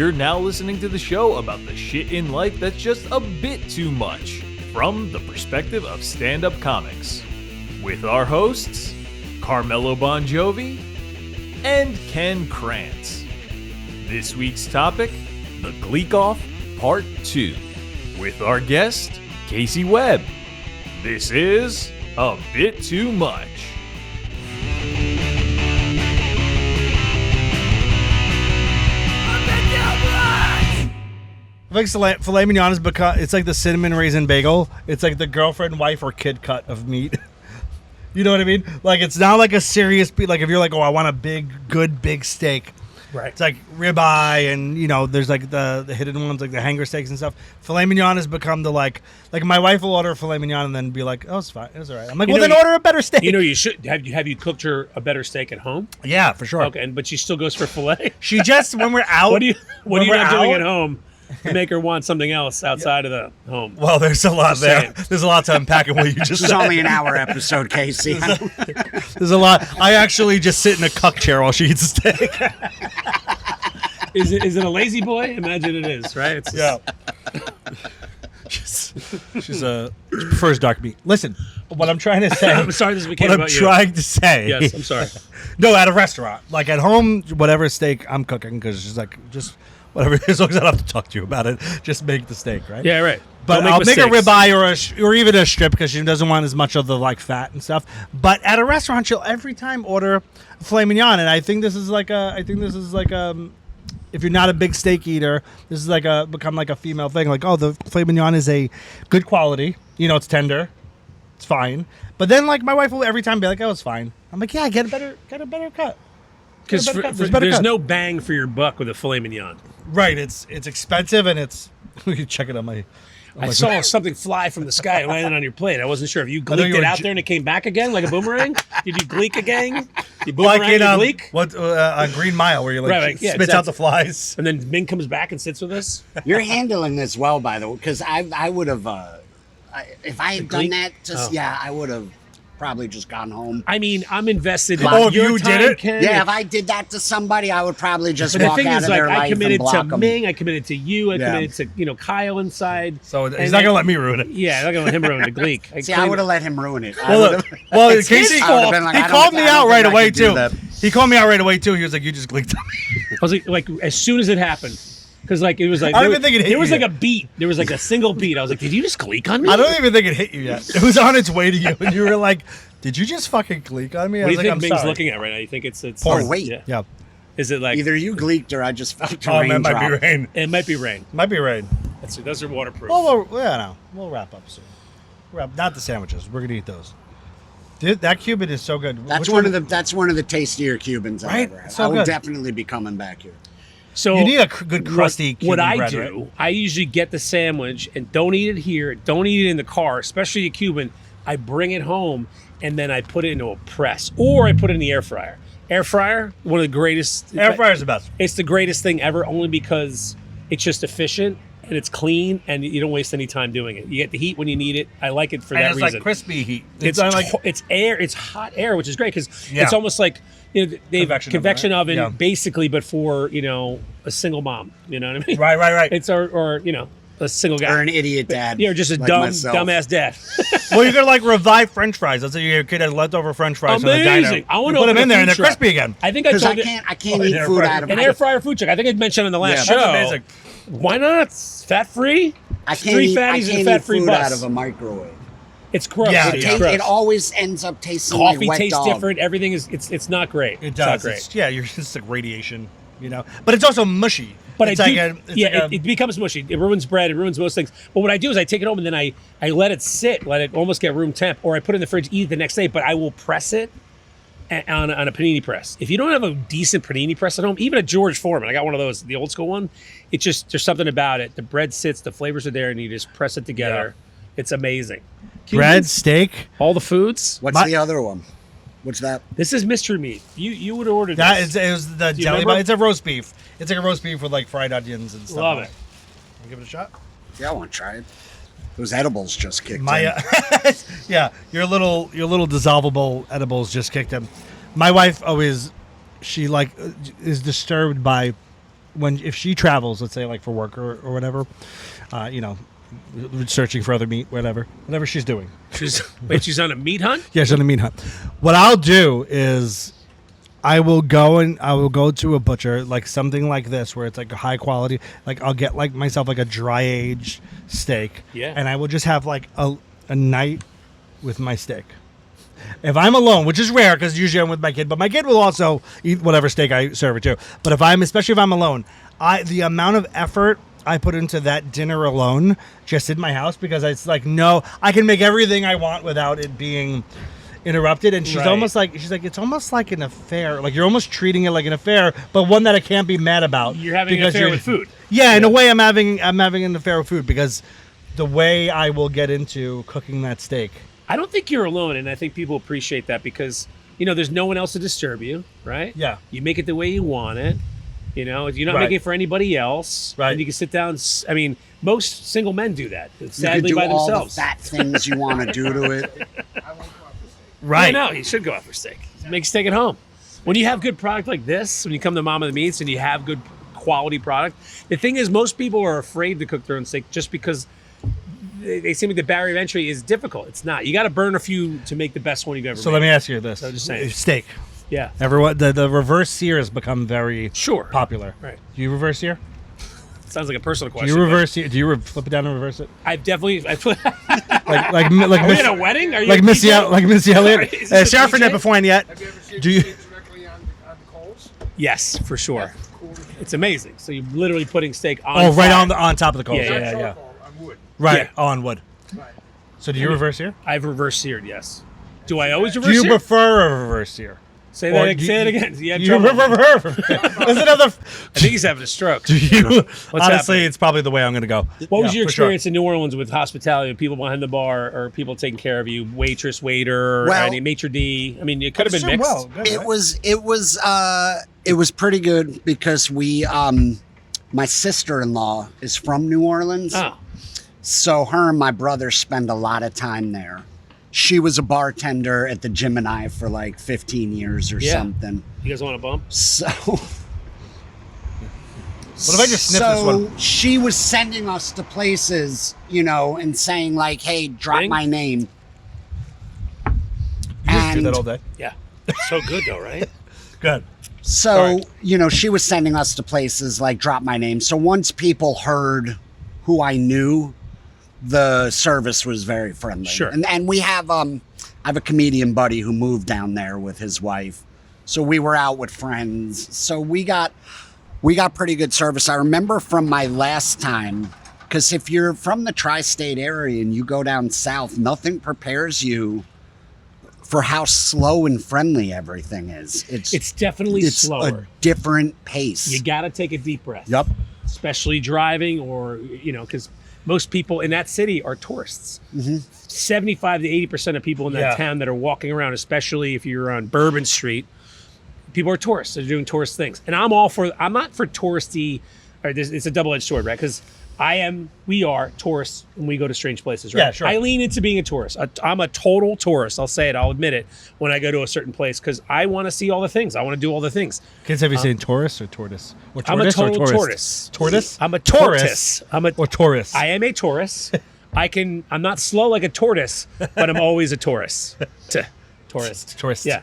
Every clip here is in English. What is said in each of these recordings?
You're now listening to the show about the shit in life that's just a bit too much, from the perspective of stand-up comics. With our hosts, Carmelo Bongiovi and Ken Krantz. This week's topic, the Gleek Off Part 2, with our guest, Casey Webb. This is A Bit Too Much. I think filet mignon is because it's like the cinnamon raisin bagel. It's like the girlfriend, wife, or kid cut of meat. You know what I mean? Like, it's not like a serious, like if you're like, oh, I want a good big steak. Right. It's like ribeye and, you know, there's like the hidden ones, like the hanger steaks and stuff. Filet mignon has become the like my wife will order filet mignon and then be like, oh, it's fine. It's all right. I'm like, well, then order a better steak. You know, you should. Have you cooked her a better steak at home? Yeah, for sure. Okay, but she still goes for filet? She just, when we're out. What are you not doing at home to make her want something else outside of the home? Well, there's a lot there. There's a lot to unpack in what you just This said. is only an hour episode, Casey. There's a lot. I actually just sit in a cuck chair while she eats a steak. Is it a lazy boy? Imagine it is, right? It's Yeah. She prefers dark meat. Listen, what I'm trying to say. I'm sorry this became what I'm about you. trying to say. Yes, I'm sorry. No, at a restaurant. Like at home, whatever steak I'm cooking, because she's like, just whatever. As long as I don't have to talk to you about it, just make the steak, right? Yeah, right. But Don't I'll make a mistakes. ribeye or even a strip because she doesn't want as much of the like fat and stuff. But at a restaurant, she'll every time order filet mignon, and I think this is like if you're not a big steak eater, this is become like a female thing. Like, oh, the filet mignon is a good quality. You know, it's tender, it's fine. But then like my wife will every time be like, oh, it's fine. I'm like, yeah, get a better cut. Because there's no bang for your buck with a filet mignon. Right, it's expensive and it's. We can check it on my. I saw something fly from the sky and landed on your plate. I wasn't sure if you gleeked it out there and it came back again like a boomerang. Did you gleek again? You boomerang Like in and gleek? what on Green Mile where you like spits out the flies. And then Ming comes back and sits with us. You're handling this well, by the way, because I would have, if I had done that, I would have probably just gone home. I mean, I'm invested in Oh, your you time, did it? Ken. Yeah, if I did that to somebody, I would probably just But the walk thing out is, of like, their I life committed and block to them. Ming, I committed to you, I Yeah. committed to Kyle inside. So he's not gonna let me ruin it. Yeah, I'm not gonna let him ruin the gleek. See, I would have let him ruin it. Well, It's his Casey, fault. I would've been like, he I don't called think- me I don't out think right I away could do too. that. He called me out right away too. He was like, "You just gleeked on me." I was like as soon as it happened, because like it was like I don't even think it hit there was you like a beat. There was like a single beat. I was like, did you just gleek on me? I don't even think it hit you yet. It was on its way to you, and you were like, "Did you just fucking gleek on me?" I What was do you like, think "I'm Ming's sorry." looking at right now? You think it's Oh, wait. Yeah. Is it like Either you gleeked or I just felt the Oh rain man, might drop. be rain. it might be rain. Might be rain. Those are waterproof. Well, we'll wrap up soon. Not the sandwiches. We're gonna eat those. Dude, that Cuban is so good. That's Which one of the tastier Cubans I've Right? ever had. So I will good. definitely be coming back here. So You need a good crusty What Cuban I bread, do, right? I usually get the sandwich and don't eat it here. Don't eat it in the car, especially a Cuban. I bring it home and then I put it into a press or I put it in the air fryer. Air fryer, one of the greatest. Air fryer's the best. It's the greatest thing ever, only because it's just efficient and it's clean and you don't waste any time doing it. You get the heat when you need it. I like it for And that it's reason. like crispy heat. It's not like it's air. It's hot air, which is great because Yeah. it's almost like they've Convection oven, right? Yeah. basically, but for a single mom. You know what I mean? right. It's or a single guy Or an idiot dad. Yeah, or just a like dumb myself. dumbass dad. Well, you're gonna like revive French fries. Let's say your kid has leftover French fries from the diner. Amazing! I want You to put them in there and they're food truck. crispy again. I think I Because told I can't Oh, eat air food fryer. out of an air fryer food truck. I think I mentioned on the last Yeah, show. That's amazing. Why not? It's fat free. I can't Three eat, I fatties and can't fat eat free food bus. out of a microwave. It's gross. Yeah, It's yeah. gross. It always ends up tasting Coffee like wet tastes dog. different. Everything is. It's not great. It It's not does. great. You're just like radiation, you know. But it's also mushy. But it's I do, like it becomes mushy. It ruins bread. It ruins most things. But what I do is I take it home and then I let it sit, let it almost get room temp, or I put it in the fridge, eat it the next day. But I will press it on a panini press. If you don't have a decent panini press at home, even a George Foreman, I got one of those, the old school one. It's just there's something about it. The bread sits, the flavors are there, and you just press it together. It's amazing. bread, Cubans, steak. all the foods. What's the other one? What's that? This is mystery meat. You would order That this. is, it was the Do you deli. remember? It's a roast beef. It's like a roast beef with like fried onions and stuff. Love on it. Wanna give it a shot. Yeah, I want to try it. Those edibles just kicked My in. yeah, your little dissolvable edibles just kicked in. My wife always, she like is disturbed by if she travels, let's say like for work or whatever, searching for other meat, whatever she's doing. She's on a meat hunt? Yeah, she's on a meat hunt. What I'll do is I will go to a butcher, like something like this, where it's like a high quality. Like I'll get like myself like a dry aged steak. Yeah. And I will just have like a night with my steak. If I'm alone, which is rare because usually I'm with my kid, but my kid will also eat whatever steak I serve it to. But especially if I'm alone, the amount of effort I put into that dinner alone, just in my house, because it's like, no, I can make everything I want without it being interrupted. And she's it's almost like an affair. Like you're almost treating it like an affair, but one that I can't be mad about. You're having an affair with food. Yeah, in a way, I'm having an affair with food because the way I will get into cooking that steak. I don't think you're alone, and I think people appreciate that because, there's no one else to disturb you, right? Yeah. You make it the way you want it. You're not Right. making it for anybody else. Right. And you can sit down. Most single men do that, sadly, you by can do all themselves. the fat things you want to do to it. Right. No, you should go out for steak. Make steak at home. When you have good product like this, when you come to Monmouth Meats and you have good quality product, the thing is most people are afraid to cook their own steak just because they seem like the barrier of entry is difficult. It's not. You got to burn a few to make the best one you've ever made. So let me ask you this: So just saying. steak. Yeah. Everyone, the reverse sear has become very popular. Right. Do you reverse sear? Sounds like a personal Do question. you reverse sear? Do you flip it down and reverse it? I've definitely. Like Are we at a wedding? Are you like a Missy DJ? like Missy Elliott? Is this a Sheriff DJ? beforehand yet? Have you ever seen Do you- steak directly on coals? Yes, for sure. That's cool. It's amazing. So you're literally putting steak on. Oh, right fire. on top of the coals. Yeah, Not yeah, charcoal, on wood. Right Yeah. on wood. Right. So do you reverse sear? I've reverse seared. Yes. Do I always Do reverse you sear? prefer a reverse sear? Say or that. do Say you- it again. You have You trouble. Is another? I think he's having a stroke. Do you? Honestly, happening? it's probably the way I'm going to go. What was Yeah, your for sure. experience in New Orleans with hospitality, people behind the bar, or people taking care of you, waitress, waiter, or Well- any maitre d'? I mean, it could have been mixed. Well, good, It right? was pretty good because my sister-in-law is from New Orleans. Oh, So her and my brother spend a lot of time there. She was a bartender at the Gemini for like 15 years or Yeah. something. you guys want a bump? So What if I just sniff this one? She was sending us to places, and saying like, "Hey, drop Bing. my name." You just do And that all day. Yeah. So good though, right? Good. so, she was sending us to places like drop my name. So once people heard who I knew, the service was very friendly. Sure. And we have I have a comedian buddy who moved down there with his wife. So we were out with friends. So we got pretty good service. I remember from my last time, because if you're from the tri-state area and you go down south, nothing prepares you for how slow and friendly everything is. It's definitely it's slower. a different pace. You got to take a deep breath. Yep. Especially driving, or because most people in that city are tourists. 75 to 80% of people in that Yeah. town that are walking around, especially if you're on Bourbon Street, people are tourists. They're doing tourist things, and I'm not for touristy. Or it's a double-edged sword, right? Because we are tourists when we go to strange places, right? Yeah, sure. I lean into being a tourist. I'm a total tourist. I'll say it. I'll admit it when I go to a certain place because I want to see all the things. I want to do all the things. Kids, have you seen Taurus or tortoise? Or I'm a tortoise or total tourist? tortoise. Tortoise? I'm a Taurus tortoise. or Taurus? I am a Taurus. I'm not slow like a tortoise, but I'm always a Taurus. Tourist. Tourist. Yeah.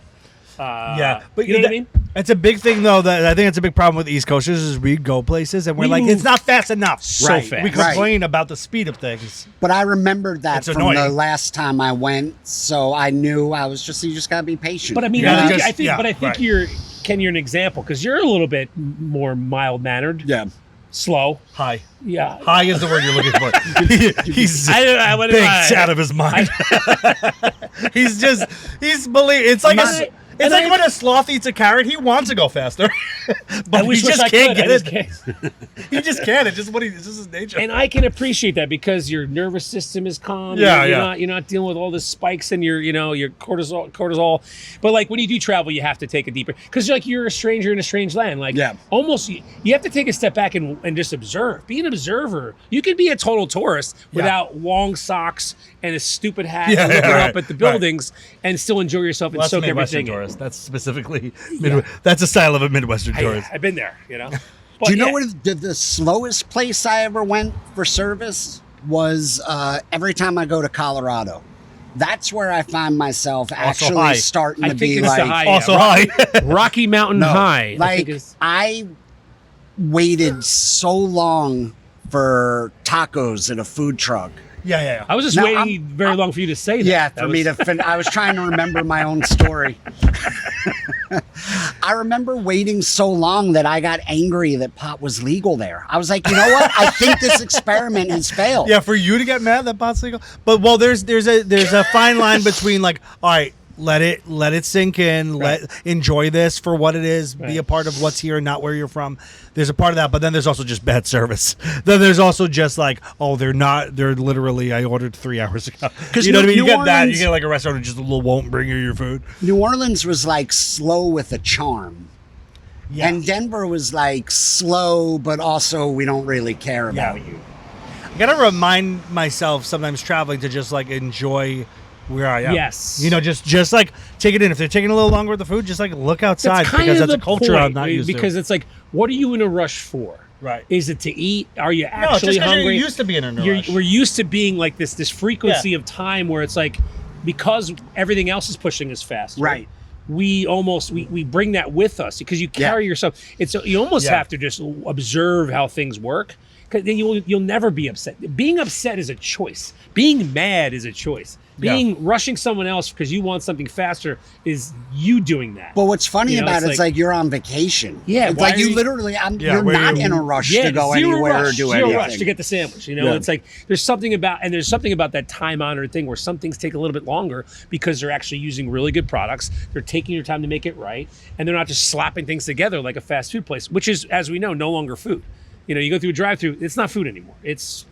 Yeah, but you know what I mean? It's a big thing, though. That I think it's a big problem with East Coasters is we go places and we're We like, move it's not fast enough. so Right. fast. We complain about the speed of things. But I remembered that It's from the annoying. last time I went, so I knew you just gotta be patient. But I mean, Yeah, I think right. you're an example because you're a little bit more mild mannered, yeah. slow. High. Yeah. High is the word you're looking for. He's I wouldn't baked lie. out of his mind. It's like And it's like when a sloth eats a carrot, he wants to go faster, but he wish just I can't could. get I it. just can't. He just can't. It's just it's just his nature. And I can appreciate that because your nervous system is calm. Yeah, You're not dealing with all the spikes and your cortisol. But like when you do travel, you have to take a deeper because you're a stranger in a strange land. Like Yeah. almost you have to take a step back and just observe. Be an observer. You can be a total tourist without long socks and a stupid hat and looking right, up at the right. buildings and still enjoy yourself and Well, that's soak a Midwestern everything in. tourist. That's specifically That's a style of a Midwestern tourist. I've been there, Do you know what the slowest place I ever went for service was? Every time I go to Colorado, that's where I find myself actually starting to be like high. Rocky Mountain High. Like I waited so long for tacos at a food truck. Yeah. I was just waiting very long for you to say that. Yeah, for me to I was trying to remember my own story. I remember waiting so long that I got angry that pot was legal there. I was like, you know what? I think this experiment has failed. Yeah, for you to get mad that pot's legal. But there's a fine line between like, all right, let it sink in, enjoy this for what it is, be a part of what's here and not where you're from. There's a part of that, but then there's also just bad service. Then there's also just like, oh, they're literally, I ordered 3 hours ago. You know what I mean? You get that, you get like a restaurant that just won't bring you your food. New Orleans was like slow with a charm. Yeah. And Denver was like slow, but also we don't really care about you. I gotta remind myself sometimes traveling to just like enjoy where I am. Yes. You know, just like take it in. If they're taking a little longer with the food, just like look outside because that's a culture I'm not used to. Because it's like, what are you in a rush for? Right. Is it to eat? Are you actually no, just hungry? You're used to being in a rush. We're used to being like this frequency of time where it's like, because everything else is pushing us fast. Right. We bring that with us because you carry yourself. You almost have to just observe how things work. Because then you'll never be upset. Being upset is a choice. Being mad is a choice. Rushing someone else because you want something faster is you doing that. But what's funny about it's like you're on vacation. Yeah, it's like you literally, you're not in a rush to go anywhere or do anything. Zero rush to get the sandwich. You know, it's like there's something about that time-honored thing where some things take a little bit longer because they're actually using really good products. They're taking your time to make it right, and they're not just slapping things together like a fast food place, which is, as we know, no longer food. You know, you go through a drive-through, it's not food anymore. It's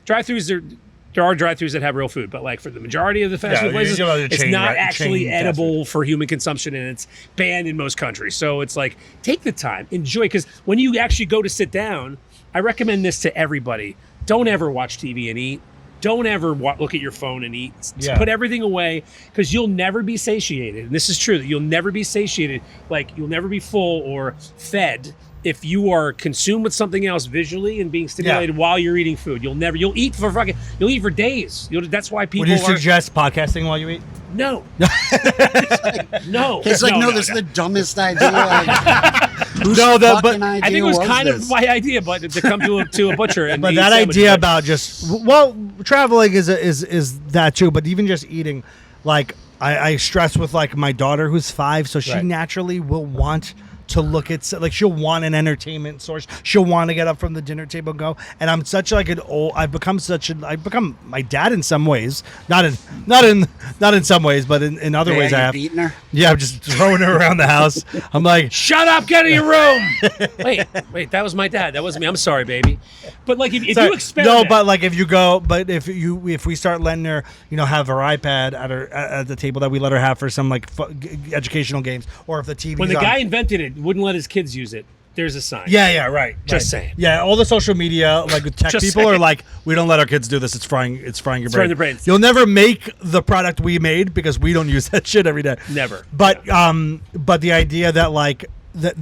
drive-throughs. There are drive-thrus that have real food, but like for the majority of the fast food places, it's not actually edible for human consumption, and it's banned in most countries. So it's like, take the time, enjoy, because when you actually go to sit down, I recommend this to everybody. Don't ever watch TV and eat. Don't ever look at your phone and eat. Put everything away, because you'll never be satiated. And this is true, that you'll never be satiated, like you'll never be full or fed if you are consumed with something else visually and being stimulated while you're eating food. You'll eat for days. That's why people Would you suggest podcasting while you eat? No. No. No. It's like, no, this is the dumbest idea. But I think it was kind of my idea, but to come to a butcher and but that idea about traveling is that too, but even just eating, like I stress with like my daughter who's 5, so she naturally will want to look at, like, she'll want an entertainment source. She'll want to get up from the dinner table and go. And I'm such like I've become my dad in some ways. Not in some ways, but in other ways I have. Beating her? Yeah, I'm just throwing her around the house. I'm like, shut up, get in your room. wait, that was my dad. That wasn't me. I'm sorry, baby. But like if you experiment. No, but like if we start letting her, have her iPad at the table that we let her have for some like educational games, or if the TV. When the guy invented it, wouldn't let his kids use it, there's a sign. Yeah, right. Just saying. Yeah, all the social media, like tech people are like, we don't let our kids do this. It's frying your brain. Frying their brains. You'll never make the product we made because we don't use that shit every day. Never. But the idea that like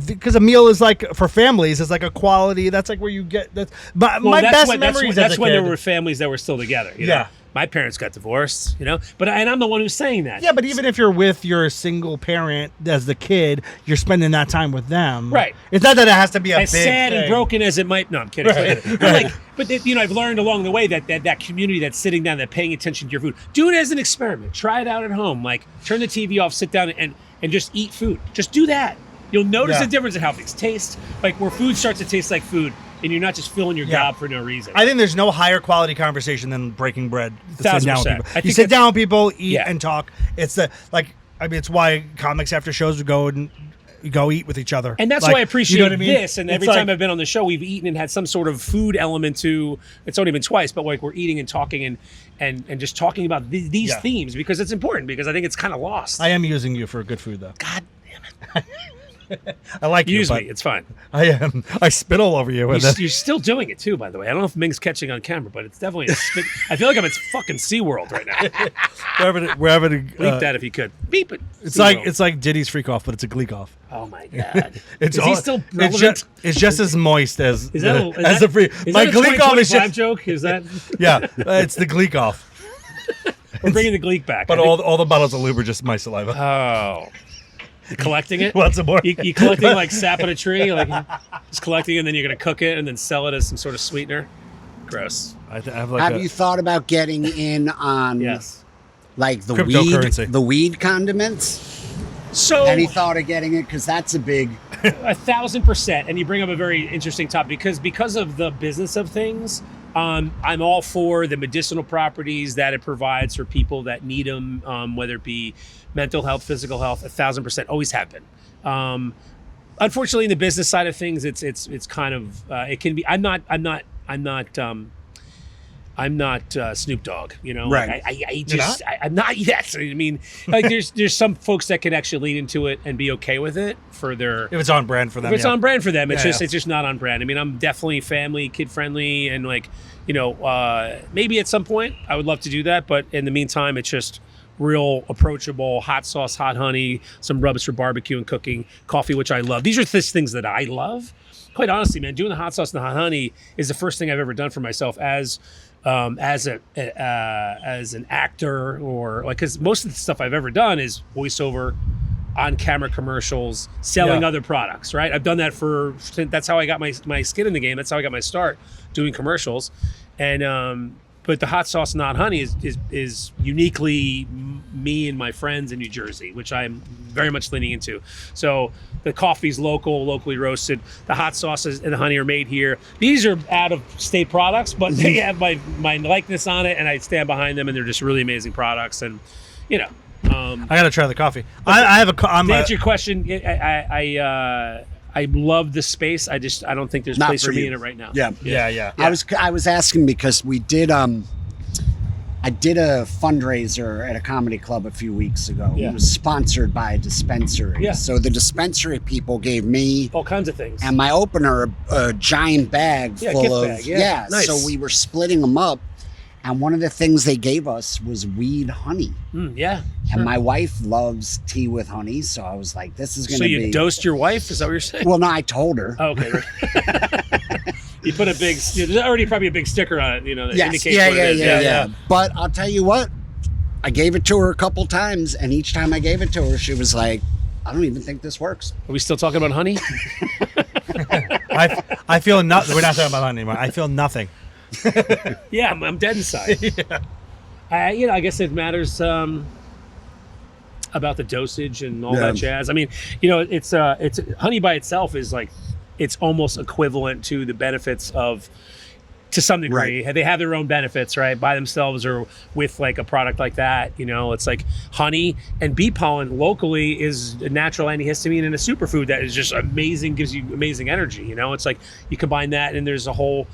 because a meal is like for families is like a quality. That's like where you get that. My best memories. That's when there were families that were still together. You know? Yeah. My parents got divorced, but I'm the one who's saying that. Yeah, but even if you're with your single parent as the kid, you're spending that time with them. Right. It's not that it has to be as sad and broken as it might. No, I'm kidding. Right. But I've learned along the way that community that's sitting down, that paying attention to your food, do it as an experiment. Try it out at home. Like turn the TV off, sit down, and just eat food. Just do that. You'll notice the difference in how things taste. Like where food starts to taste like food. And you're not just filling your gob for no reason. I think there's no higher quality conversation than breaking bread. 1,000%. You sit down with people, eat and talk. It's it's why comics after shows would go and go eat with each other. And that's why I appreciate this. And every time like, I've been on the show, we've eaten and had some sort of food element to. It's only been twice, but like we're eating and talking and just talking about these themes because it's important. Because I think it's kind of lost. I am using you for good food though. God damn it. I like Use you, me. It's fine. I am. I spit all over you. You're still doing it too, by the way. I don't know if Ming's catching on camera, but it's definitely a spit. I feel like I'm at fucking SeaWorld right now. we're having a, Bleep that if you could. Beep it. It's SeaWorld. like Diddy's Freak Off, but it's a Gleek Off. Oh my god. It's Is he still relevant? It's just as moist as Is the free. My that a Gleek Off is 2025 just joke? Is that yeah. It's the Gleek Off, we're bringing the Gleek back? but I think- all the bottles of lube are just my saliva. Oh. You collecting it? Want some more? You collecting like sap on a tree? Like just collecting it and then you're going to cook it and then sell it as some sort of sweetener? Gross. I have like Have you thought about getting in on Yes. like the Cryptocurrency. weed condiments? So Any thought of getting it? Because that's a big. 1,000%. And you bring up a very interesting topic because of the business of things. I'm all for the medicinal properties that it provides for people that need them, whether it be mental health, physical health. 1,000% always have been. Unfortunately, in the business side of things, it's kind of it can be. I'm not Snoop Dogg, you know. Right. I'm not yet. I mean, like there's some folks that can actually lean into it and be okay with it for their. if it's on brand for them. If it's yeah. on brand for them, it's Yeah, just not on brand. I mean, I'm definitely family, kid friendly, and like, you know, maybe at some point I would love to do that, but in the meantime, it's just real approachable, hot sauce, hot honey, some rubs for barbecue and cooking, coffee, which I love. These are things that I love. Quite honestly, man, doing the hot sauce and the hot honey is the first thing I've ever done for myself as an actor, or like, because most of the stuff I've ever done is voiceover, on camera commercials, selling other products, right? I've done that that's how I got my skin in the game. That's how I got my start doing commercials. And but the hot sauce and hot honey is uniquely me and my friends in New Jersey, which I'm very much leaning into. So the coffee's locally roasted. The hot sauces and the honey are made here. These are out of state products, but they have my likeness on it, and I stand behind them, and they're just really amazing products. And you know, I gotta try the coffee. I have a. to answer your question, I love the space. I don't think there's Not place for for me you. in it right now. Yeah. I was asking because we did I did a fundraiser at a comedy club a few weeks ago. Yeah. It was sponsored by a dispensary. Yeah. So the dispensary people gave me All kinds of things. and my opener a giant bag full gift of bag, yeah. Nice. So we were splitting them up, and one of the things they gave us was weed honey. Yeah. And my wife loves tea with honey, so I was like, "This is going So to you be." dosed your wife? Is that what you're saying? Well, no, I told her. Oh, okay. Right. You put there's already probably a big sticker on it, you know, that indicates what it is. Yeah. But I'll tell you what, I gave it to her a couple times, and each time I gave it to her, she was like, "I don't even think this works." Are we still talking about honey? I feel nothing. We're not talking about honey anymore. I feel nothing. Yeah, I'm dead inside. I guess it matters about the dosage and all that jazz. I mean, it's honey by itself is like, it's almost equivalent to the benefits of, to some degree. Right. They have their own benefits, right, by themselves or with like a product like that. It's like honey and bee pollen locally is a natural antihistamine and a superfood that is just amazing, gives you amazing energy. It's like you combine that, and there's a whole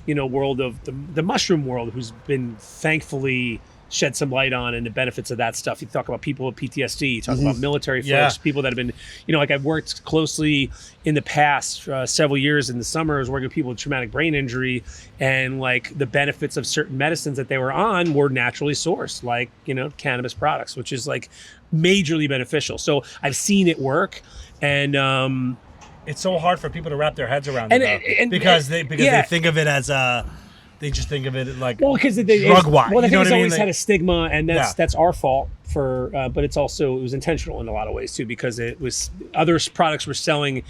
world of the mushroom world who's been thankfully shed some light on, and the benefits of that stuff. You talk about people with PTSD, you talk about military folks, people that have been, like I've worked closely in the past several years in the summer. I was working with people with traumatic brain injury, and like the benefits of certain medicines that they were on were naturally sourced, like, cannabis products, which is like majorly beneficial. So I've seen it work, and It's so hard for people to wrap their heads around because they think of it as they just think of it like because drug wise. Well, the thing is, I mean? always had a stigma, and that's our fault for. But it was intentional in a lot of ways too, because it was other products were selling.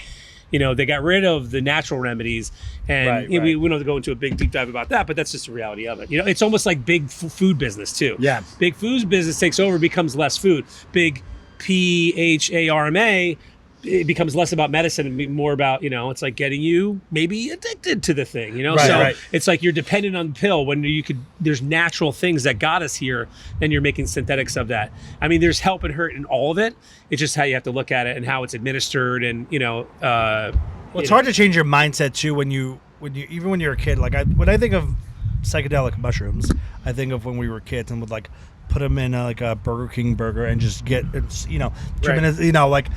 They got rid of the natural remedies, and we don't have to go into a big deep dive about that, but that's just the reality of it. It's almost like big food business too. Yeah, big food business takes over, becomes less food. Big PHARMA. It becomes less about medicine and more about, it's like getting you maybe addicted to the thing, It's like you're dependent on the pill when there's natural things that got us here, and you're making synthetics of that. I mean, there's help and hurt in all of it. It's just how you have to look at it and how it's administered, and, it's hard to change your mindset too when even when you're a kid. Like when I think of psychedelic mushrooms, I think of when we were kids and would like put them in like a Burger King burger and just get, like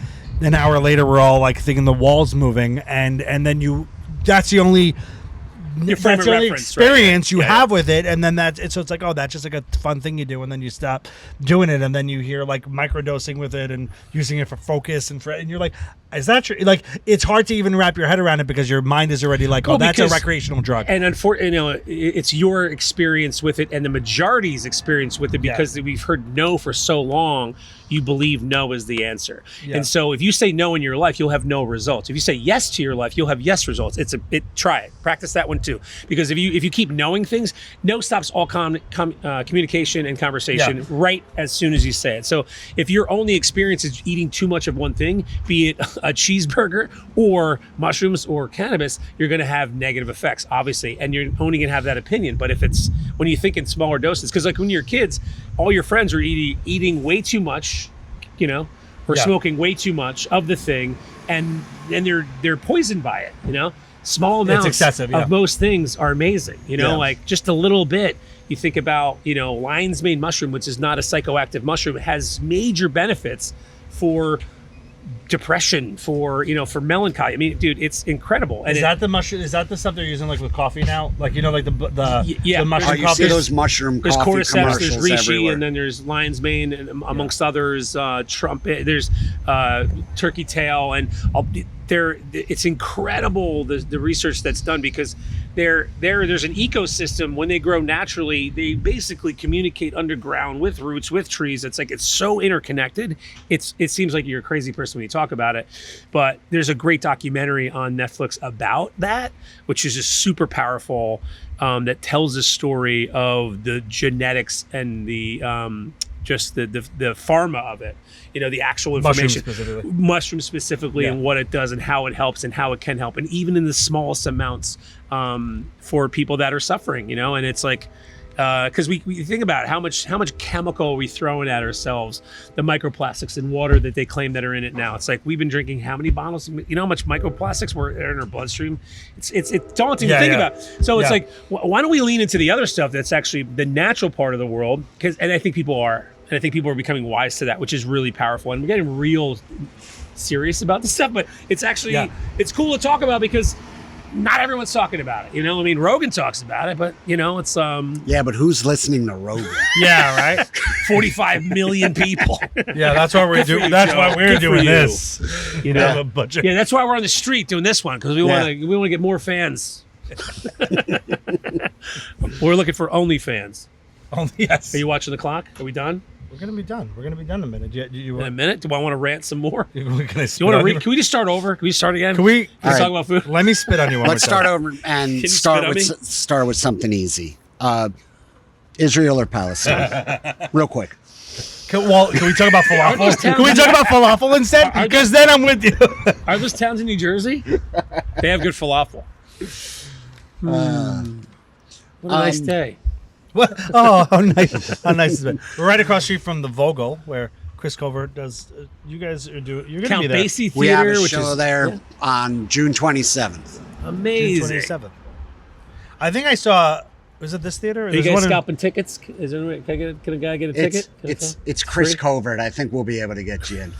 an hour later we're all like thinking the wall's moving, and then that's the only. Your frame That's of the only reference, right? experience you Yeah. have with it, and then so it's like, oh, that's just like a fun thing you do, and then you stop doing it, and then you hear like microdosing with it and using it for focus, and you're like, is that true? Like, it's hard to even wrap your head around it because your mind is already like, oh, Well, that's a because- recreational drug. And unfortunately, it's your experience with it and the majority's experience with it because we've heard no for so long. You believe no is the answer. Yeah. And so if you say no in your life, you'll have no results. If you say yes to your life, you'll have yes results. Try it. Practice that one too. Because if you keep knowing things, no stops all communication and conversation right as soon as you say it. So if your only experience is eating too much of one thing, be it a cheeseburger or mushrooms or cannabis, you're going to have negative effects, obviously, and you're only going to have that opinion. But if it's when you think in smaller doses, because like when you're kids, all your friends are eating way too much, or smoking way too much of the thing, and they're poisoned by it. Small amounts excessive, of most things are amazing. Yeah. Like just a little bit. You think about lion's mane mushroom, which is not a psychoactive mushroom, has major benefits for depression, for melancholy. I mean, dude, it's incredible. And is that the mushroom? Is that the stuff they're using like with coffee now? Like like the yeah. the mushroom You coffee. see those mushroom There's coffee cordyceps, there's commercials reishi, everywhere. and then there's lion's mane, and amongst others, trumpet. There's turkey tail, and it's incredible the research that's done because there's an ecosystem. When they grow naturally, they basically communicate underground with roots, with trees. It's so interconnected. It seems like you're a crazy person when you talk about it, but there's a great documentary on Netflix about that, which is just super powerful. That tells the story of the genetics and the just the pharma of it, the actual information, mushroom specifically, and what it does and how it helps and how it can help, and even in the smallest amounts for people that are suffering, and it's like because we think about it, how much chemical are we throwing at ourselves, the microplastics in water that they claim that are in it now. It's like we've been drinking how many bottles, how much microplastics were in our bloodstream. It's daunting to think about. So it's like, why don't we lean into the other stuff that's actually the natural part of the world? And I think people are becoming wise to that, which is really powerful, and we're getting real serious about this stuff. But it's actually it's cool to talk about because not everyone's talking about it. I mean, Rogan talks about it, but it's yeah, but who's listening to Rogan? Yeah, right. 45 million people. Yeah, that's why we're doing. That's why we're doing this. Yeah, that's why we're on the street doing this one, because we want to get more fans. We're looking for OnlyFans. Yes. Are you watching the clock? Are we done? We're gonna be done. We're gonna be done in a minute. In a minute? Do I want to rant some more? You want to Can we just start over? Can we start again? Can we talk about food? Let me spit on you one Let's more time. start over and you start spit with on me? start with something easy. Israel or Palestine? Real quick. Can we talk about Aren't those falafel? towns- Can we talk about falafel instead? Because then I'm with you. Are those towns in New Jersey? They have good falafel. What a nice day. What? Oh, how nice! How nice is it? We're right across the street from the Vogel, where Chris Covert does. You guys are doing. You're gonna Count be there. Basie Theater, We have a which show is there on June 27th. amazing. June 27th. I think I saw. Was it this theater? Are you There's guys one in- scalping tickets? Can a guy get a ticket? It's Chris Covert. I think we'll be able to get you in.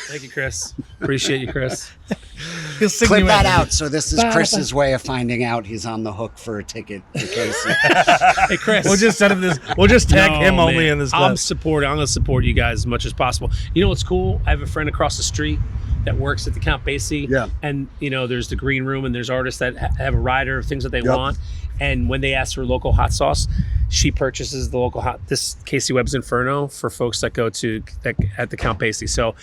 Thank you, Chris. Appreciate you, Chris. He'll sing Clip you that in. out. So this is Chris's way of finding out he's on the hook for a ticket to Casey. Hey, Chris. We'll just send him this. We'll just tag him No, only man. in this I'm list. going to support you guys as much as possible. You know what's cool? I have a friend across the street that works at the Count Basie. Yeah. And, there's the green room, and there's artists that have a rider of things that they Yep. want. And when they ask for local hot sauce, she purchases the local this Casey Webb's Inferno for folks that go to at the Count Basie. So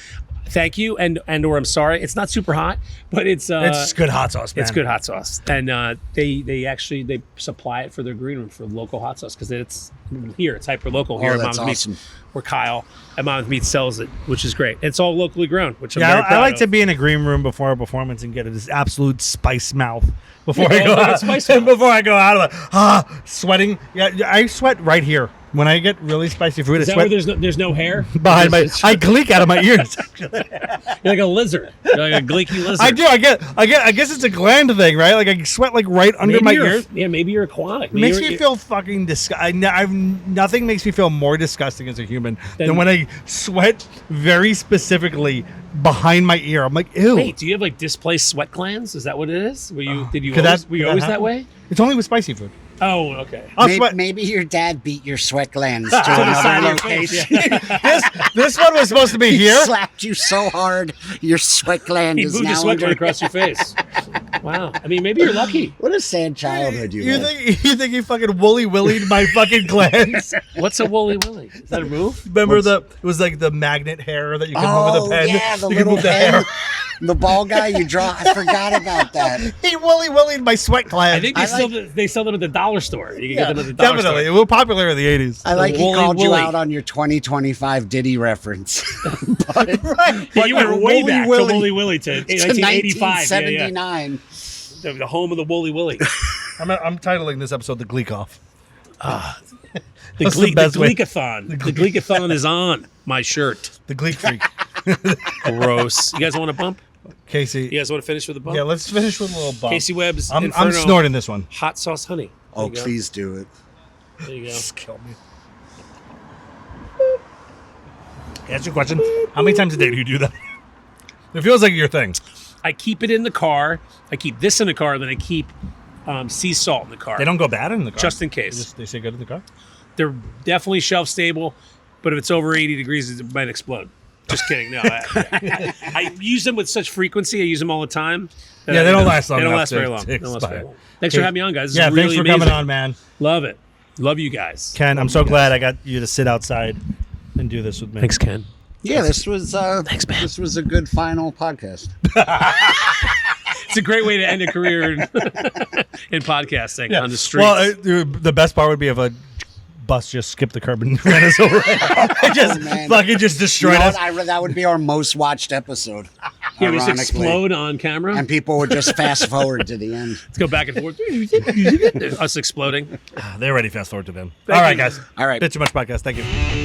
thank you, and or I'm sorry. It's not super hot, but it's good hot sauce, man. It's good hot sauce, and they supply it for their green room for local hot sauce because it's here. It's hyper local here at that's Monmouth awesome. Meats, where Kyle at Monmouth Meats sells it, which is great. It's all locally grown, which I'm Yeah, very proud I like of. to be in a green room before a performance and get this absolute spice mouth before Yeah, I go like a out. spice mouth. Before I go out of it, sweating. Yeah, I sweat right here. When I get really spicy food, Is I that where sweat there's no hair behind my. I gleek out of my ears. You're like a lizard. You're like a gleeky lizard. I do. I guess it's a gland thing, right? Like I sweat like right under Maybe my you're- ears. Yeah, maybe you're aquatic. It makes me feel fucking disgusting. Nothing makes me feel more disgusting as a human than when I sweat very specifically behind my ear. I'm like, ew. Wait, do you have like displaced sweat glands? Is that what it is? Were you Could were you always that happen? way? It's only with spicy food. Oh, okay. I'll sweat. Maybe your dad beat your sweat glands to the side another of your face, location. This one was supposed to be He here. slapped you so hard, your sweat gland He is moved your now sweat under. gland across your face. Wow. I mean, maybe you're lucky. What a sad childhood you You had. think he fucking woolly willied my fucking glands? What's a woolly willy? Is that a move? Remember it was like the magnet hair that you could move with Oh a pen. yeah, the you could little move the pen. hair. The ball guy you draw. I forgot about that. He woolly willied my sweat glands. I think they sell them at the dollar store. You can yeah, get them at the dollar definitely. store. It was popular in the 80s. I like he woolly called you woolly. out on your 2025 Diddy reference. Right. Yeah, you went way Woolly back Willy. to Woolly Willy to to 1985. Yeah, yeah. 1979. The home of the Woolly Willy. I'm titling this episode the Gleek Off. The That's the best way. Gleekathon. The Gleekathon is on my shirt. The Gleek Freak. Gross. You guys want a bump? Casey. You guys want to finish with a bump? Yeah, let's finish with a little bump. Casey Webb's I'm Inferno snorting this one. hot sauce honey. There Oh, you go. please do it. There you go. Just kill me. Ask you a question. How many times a day do you do that? It feels like your thing. I keep it in the car. I keep this in the car, then I keep sea salt in the car. They don't go bad in the car. Just in case. They stay good in the car. They're definitely shelf stable, but if it's over 80 degrees, it might explode. Just kidding. No, I use them with such frequency. I use them all the time. Yeah, they don't last long They don't enough last to- very long. to They don't last very expire. long. Thanks for having me on, guys. This Yeah, is really thanks for amazing. coming on, man. Love it. Love you guys. Ken, I'm so glad I got you to sit outside and do this with me. Thanks, Ken. Yeah, this was Thanks, man. This was a good final podcast. It's a great way to end a career in podcasting on the streets. Well, the best part would be if a bus just skipped the curb and ran us over. It just man. fucking just You destroyed know us. what? that would be our most watched episode. yeah, we just ironically. explode on camera. And people would just fast forward to the end. Let's go back and forth. Us exploding. They're ready. Fast forward to them. Thank All right, you. guys. All right. Bit Too Much Podcast. Thank you.